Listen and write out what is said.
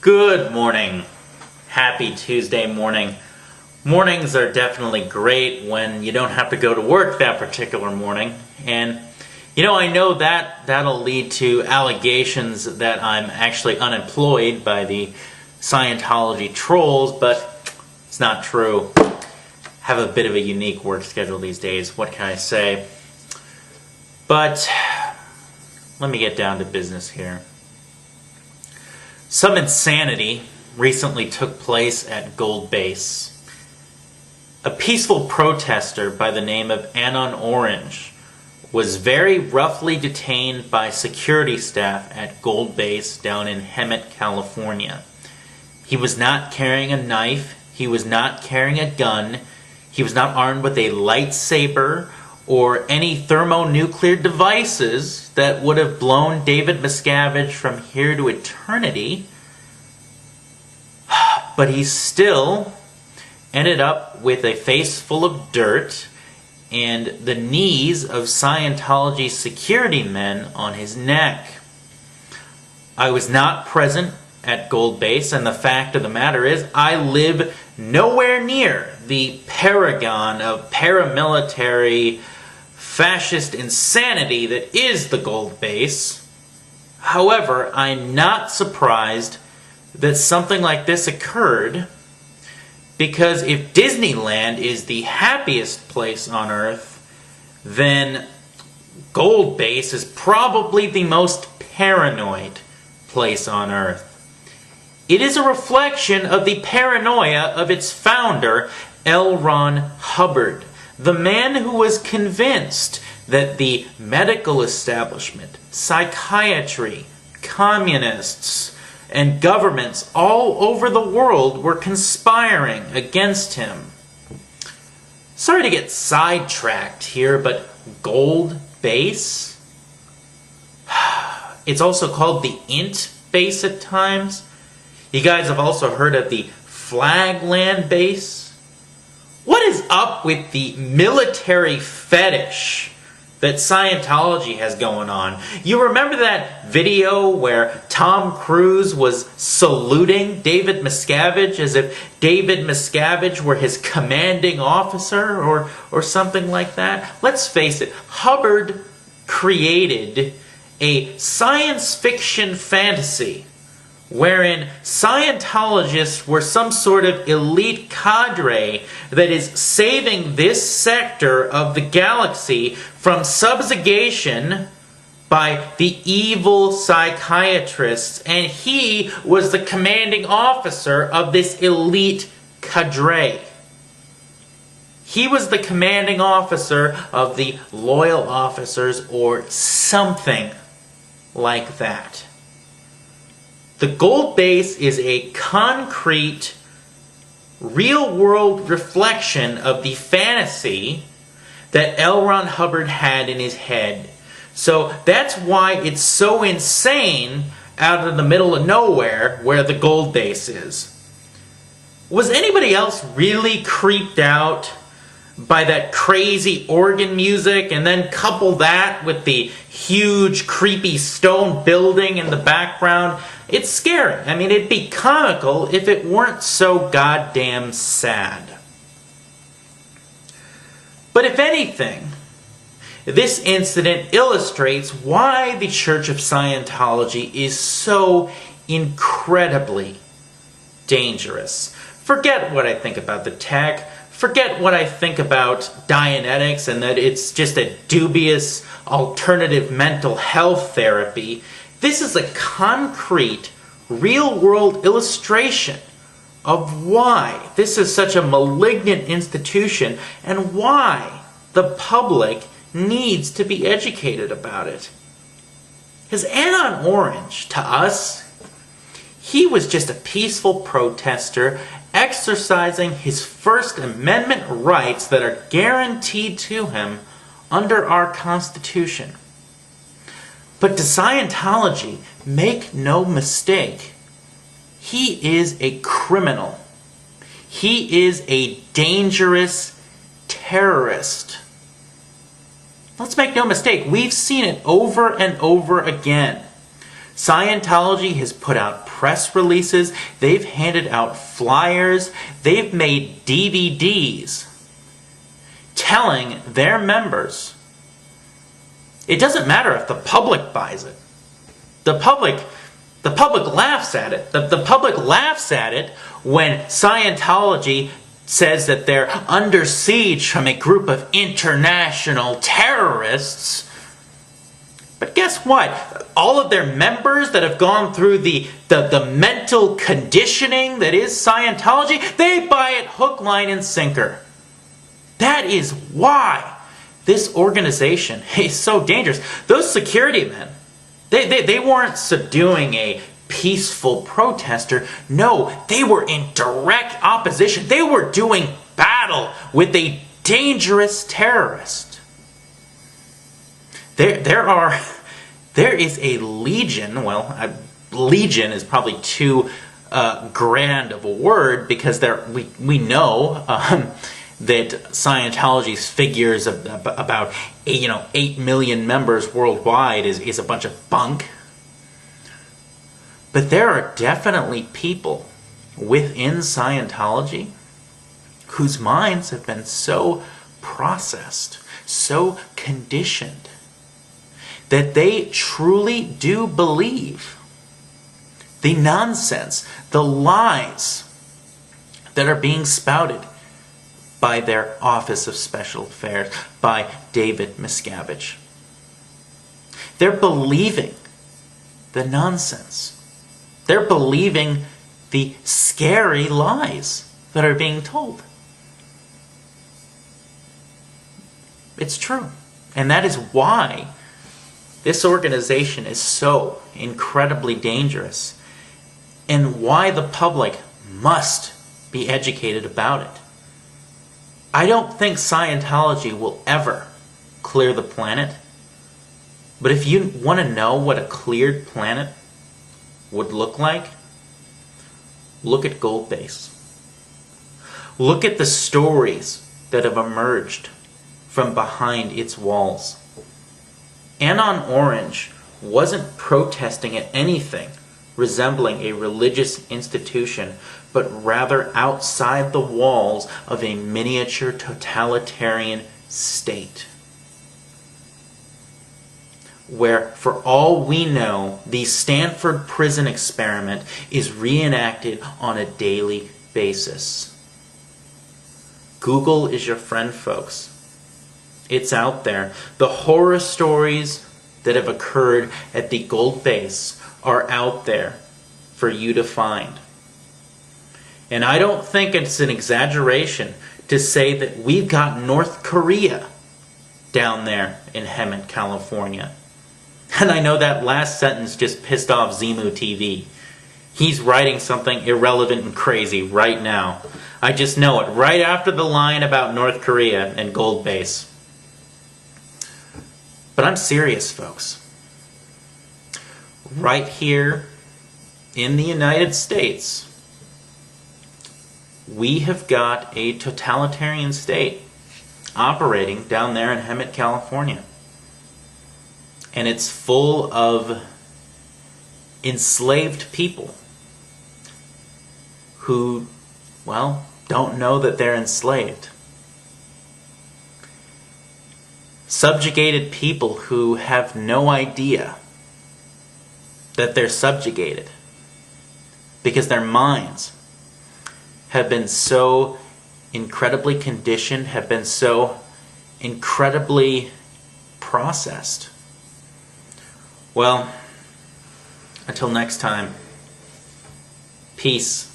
Good morning. Happy Tuesday morning. Mornings are definitely great when you don't have to go to work that particular morning. And, I know that that'll lead to allegations that I'm actually unemployed by the Scientology trolls, but it's not true. Have a bit of a unique work schedule these days. What can I say? But let me get down to business here. Some insanity recently took place at Gold Base. A peaceful protester by the name of AnonOrange was very roughly detained by security staff at Gold Base down in Hemet, California. He was not carrying a knife, he was not carrying a gun, he was not armed with a lightsaber or any thermonuclear devices that would have blown David Miscavige from here to eternity. But he still ended up with a face full of dirt and the knees of Scientology security men on his neck. I was not present at Gold Base, and the fact of the matter is I live nowhere near the paragon of paramilitary fascist insanity that is the Gold Base. However, I'm not surprised that something like this occurred, because if Disneyland is the happiest place on earth, then Gold Base is probably the most paranoid place on earth. It is a reflection of the paranoia of its founder, L. Ron Hubbard, the man who was convinced that the medical establishment, psychiatry, communists, and governments all over the world were conspiring against him. Sorry to get sidetracked here, but Gold Base? It's also called the Int Base at times. You guys have also heard of the Flagland Base. What is up with the military fetish that Scientology has going on? You remember that video where Tom Cruise was saluting David Miscavige as if David Miscavige were his commanding officer or something like that? Let's face it, Hubbard created a science fiction fantasy wherein Scientologists were some sort of elite cadre that is saving this sector of the galaxy from subjugation by the evil psychiatrists, and he was the commanding officer of this elite cadre. He was the commanding officer of the loyal officers, or something like that. The Gold Base is a concrete, real-world reflection of the fantasy that L. Ron Hubbard had in his head. So that's why it's so insane out in the middle of nowhere where the Gold Base is. Was anybody else really creeped out by that crazy organ music, and then couple that with the huge creepy stone building in the background? It's scary. I mean, it'd be comical if it weren't so goddamn sad. But if anything, this incident illustrates why the Church of Scientology is so incredibly dangerous. Forget what I think about the tech. Forget what I think about Dianetics and that it's just a dubious alternative mental health therapy. This is a concrete, real-world illustration of why this is such a malignant institution and why the public needs to be educated about it. Because AnonOrange, to us, he was just a peaceful protester exercising his First Amendment rights that are guaranteed to him under our Constitution. But to Scientology, make no mistake, he is a criminal. He is a dangerous terrorist. Let's make no mistake, we've seen it over and over again. Scientology has put out press releases, they've handed out flyers, they've made DVDs telling their members, it doesn't matter if the public buys it. The public laughs at it. The public laughs at it when Scientology says that they're under siege from a group of international terrorists. But guess what? All of their members that have gone through the mental conditioning that is Scientology, they buy it hook, line, and sinker. That is why this organization is so dangerous. Those security men, they weren't subduing a peaceful protester. No, they were in direct opposition. They were doing battle with a dangerous terrorist. There is a legion. Well, legion is probably too grand of a word, because we know that Scientology's figures of about 8 million members worldwide is a bunch of bunk. But there are definitely people within Scientology whose minds have been so processed, so conditioned, that they truly do believe the nonsense, the lies that are being spouted by their Office of Special Affairs, by David Miscavige. They're believing the nonsense. They're believing the scary lies that are being told. It's true. And that is why this organization is so incredibly dangerous, and why the public must be educated about it. I don't think Scientology will ever clear the planet. But if you want to know what a cleared planet would look like, look at Gold Base. Look at the stories that have emerged from behind its walls. AnonOrange wasn't protesting at anything resembling a religious institution, but rather outside the walls of a miniature totalitarian state, where, for all we know, the Stanford prison experiment is reenacted on a daily basis. Google is your friend, folks. It's out there. The horror stories that have occurred at the Gold Base are out there for you to find. And I don't think it's an exaggeration to say that we've got North Korea down there in Hemet, California. And I know that last sentence just pissed off Zimu TV. He's writing something irrelevant and crazy right now. I just know it, right after the line about North Korea and Gold Base. But I'm serious, folks. Right here in the United States, we have got a totalitarian state operating down there in Hemet, California. And it's full of enslaved people who, well, don't know that they're enslaved. Subjugated people who have no idea that they're subjugated, because their minds have been so incredibly conditioned, have been so incredibly processed. Well, until next time, peace.